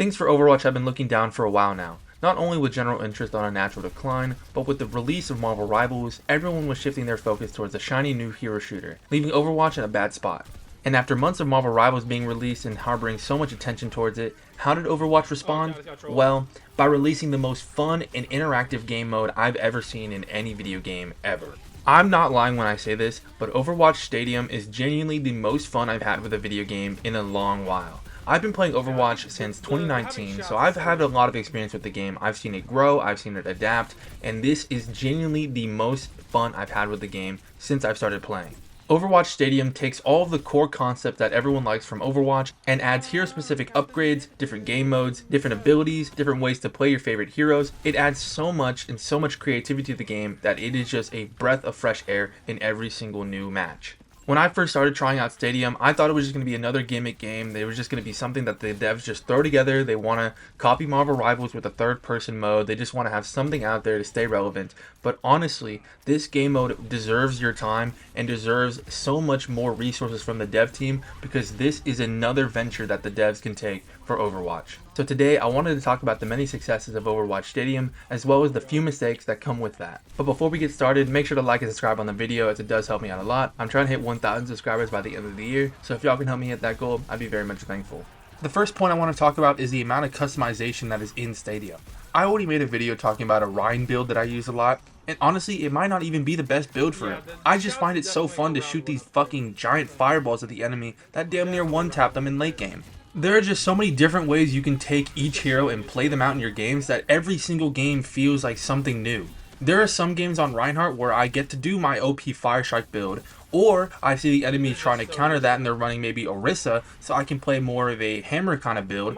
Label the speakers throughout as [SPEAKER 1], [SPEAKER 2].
[SPEAKER 1] Things for Overwatch have been looking down for a while now. Not only with general interest on a natural decline, but with the release of Marvel Rivals, everyone was shifting their focus towards a shiny new hero shooter, leaving Overwatch in a bad spot. And after months of Marvel Rivals being released and harboring so much attention towards it, how did Overwatch respond? Well, by releasing the most fun and interactive game mode I've ever seen in any video game ever. I'm not lying when I say this, but Overwatch Stadium is genuinely the most fun I've had with a video game in a long while. I've been playing Overwatch since 2019, so I've had a lot of experience with the game. I've seen it grow, I've seen it adapt, and this is genuinely the most fun I've had with the game since I've started playing. Overwatch Stadium takes all of the core concepts that everyone likes from Overwatch and adds hero-specific upgrades, different game modes, different abilities, different ways to play your favorite heroes. It adds so much and so much creativity to the game that it is just a breath of fresh air in every single new match. When I first started trying out Stadium, I thought it was just going to be another gimmick game. It was just going to be something that the devs just throw together. They want to copy Marvel Rivals with a third-person mode. They just want to have something out there to stay relevant. But honestly, this game mode deserves your time and deserves so much more resources from the dev team because this is another venture that the devs can take for Overwatch. So today, I wanted to talk about the many successes of Overwatch Stadium, as well as the few mistakes that come with that. But before we get started, make sure to like and subscribe on the video as it does help me out a lot. I'm trying to hit 1,000 subscribers by the end of the year, so if y'all can help me hit that goal, I'd be very much thankful. The first point I want to talk about is the amount of customization that is in Stadium. I already made a video talking about a Rhine build that I use a lot, and honestly, it might not even be the best build for it. I just find it so fun to shoot these fucking giant fireballs at the enemy that damn near one-tap them in late game. There are just so many different ways you can take each hero and play them out in your games that every single game feels like something new. There are some games on Reinhardt where I get to do my OP Fire Strike build, or I see the enemy trying to counter that and they're running maybe Orisa, so I can play more of a hammer kind of build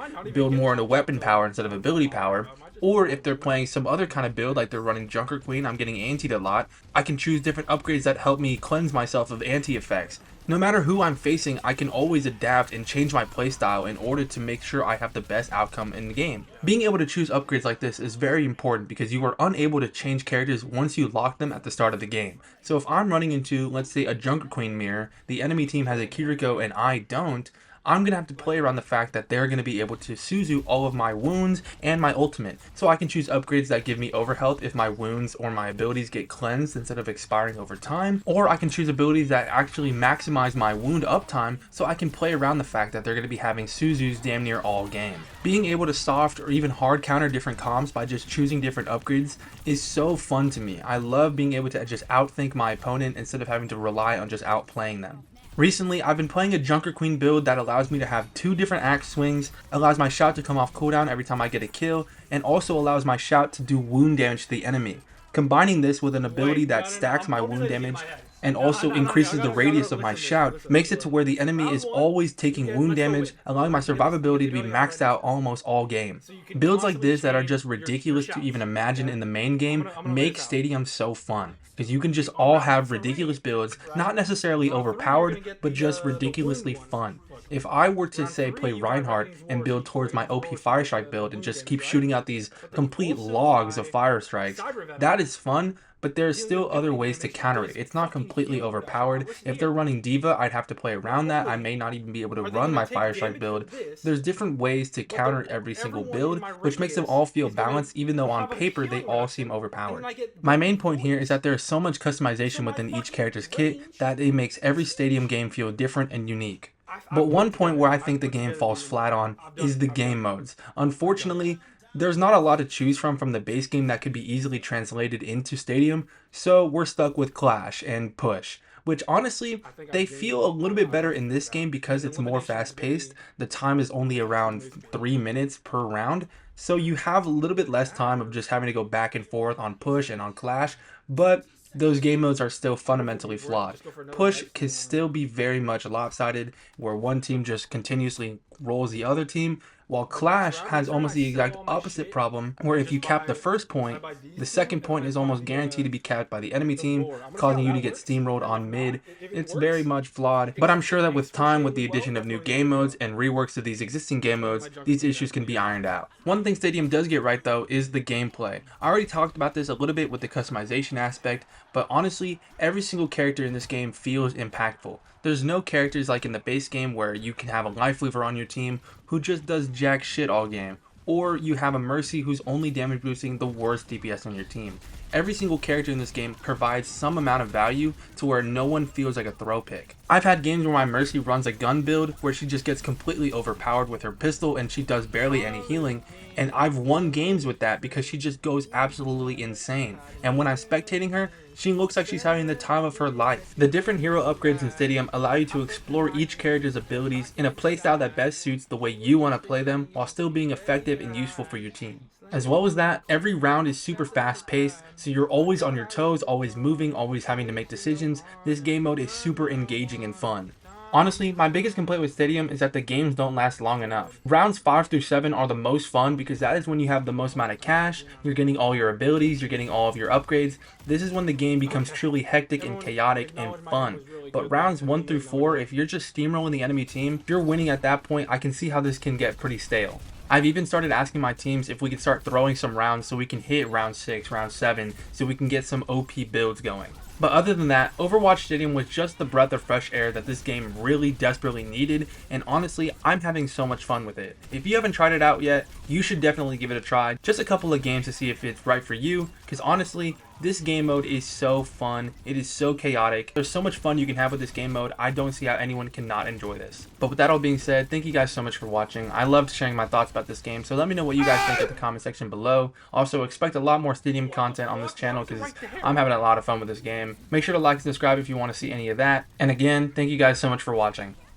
[SPEAKER 1] more into weapon power instead of ability power. Or if they're playing some other kind of build, like they're running Junker Queen, I'm getting antied a lot, I can choose different upgrades that help me cleanse myself of anti-effects. No matter who I'm facing, I can always adapt and change my playstyle in order to make sure I have the best outcome in the game. Being able to choose upgrades like this is very important because you are unable to change characters once you lock them at the start of the game. So if I'm running into, let's say, a Junker Queen mirror, the enemy team has a Kiriko and I don't, I'm going to have to play around the fact that they're going to be able to Suzu all of my wounds and my ultimate. So I can choose upgrades that give me overhealth if my wounds or my abilities get cleansed instead of expiring over time. Or I can choose abilities that actually maximize my wound uptime so I can play around the fact that they're going to be having Suzus damn near all game. Being able to soft or even hard counter different comps by just choosing different upgrades is so fun to me. I love being able to just outthink my opponent instead of having to rely on just outplaying them. Recently, I've been playing a Junker Queen build that allows me to have 2 different axe swings, allows my shout to come off cooldown every time I get a kill, and also allows my shout to do wound damage to the enemy. Combining this with an ability that stacks my wound damage and also increases the radius of my shout makes it to where the enemy is always taking wound damage, allowing my survivability to be maxed out almost all game. Builds like this that are just ridiculous to even imagine in the main game make Stadium so fun, because you can just all have ridiculous builds, not necessarily overpowered, but just ridiculously fun. If I were to say play Reinhardt and build towards my OP Fire Strike build and just keep shooting out these complete logs of fire strikes, that is fun, but there's still other ways to counter it. It's not completely overpowered. If they're running D.Va, I'd have to play around that. I may not even be able to run my Fire Strike build. There's different ways to counter every single build, which makes them all feel balanced, even though on paper they all seem overpowered. My main point here is that there's so much customization within each character's kit that it makes every Stadium game feel different and unique. But one point where I think the game falls flat on is the game modes. Unfortunately, there's not a lot to choose from the base game that could be easily translated into Stadium, so we're stuck with Clash and Push, which honestly, they feel a little bit better in this game because it's more fast-paced. The time is only around 3 minutes per round, so you have a little bit less time of just having to go back and forth on Push and on Clash, but those game modes are still fundamentally flawed. Push can still be very much lopsided, where one team just continuously rolls the other team, while Clash has almost the exact opposite problem, where if you cap the first point, the second point is almost guaranteed to be capped by the enemy team, causing you to get steamrolled on mid. It's very much flawed, but I'm sure that with time, with the addition of new game modes and reworks of these existing game modes, these issues can be ironed out. One thing Stadium does get right though is the gameplay. I already talked about this a little bit with the customization aspect, but honestly, every single character in this game feels impactful. There's no characters like in the base game where you can have a life lever on your team who just does jack shit all game, or you have a Mercy who's only damage boosting the worst DPS on your team. Every single character in this game provides some amount of value to where no one feels like a throw pick. I've had games where my Mercy runs a gun build where she just gets completely overpowered with her pistol and she does barely any healing, and I've won games with that because she just goes absolutely insane. And when I'm spectating her, she looks like she's having the time of her life. The different hero upgrades in Stadium allow you to explore each character's abilities in a playstyle that best suits the way you want to play them while still being effective and useful for your team. As well as that, every round is super fast paced, so you're always on your toes, always moving, always having to make decisions. This game mode is super engaging and fun. Honestly, my biggest complaint with Stadium is that the games don't last long enough. Rounds 5 through 7 are the most fun because that is when you have the most amount of cash, you're getting all your abilities, you're getting all of your upgrades. This is when the game becomes truly hectic and chaotic and fun. But rounds 1 through 4, if you're just steamrolling the enemy team, if you're winning at that point, I can see how this can get pretty stale. I've even started asking my teams if we could start throwing some rounds so we can hit round 6, round 7, so we can get some OP builds going. But other than that, Overwatch Stadium was just the breath of fresh air that this game really desperately needed, and honestly, I'm having so much fun with it. If you haven't tried it out yet, you should definitely give it a try. Just a couple of games to see if it's right for you, because honestly, this game mode is so fun. It is so chaotic. There's so much fun you can have with this game mode. I don't see how anyone cannot enjoy this. But with that all being said, thank you guys so much for watching. I loved sharing my thoughts about this game, so let me know what you guys think in the comment section below. Also, expect a lot more Stadium content on this channel because I'm having a lot of fun with this game. Make sure to like and subscribe if you want to see any of that. And again, thank you guys so much for watching.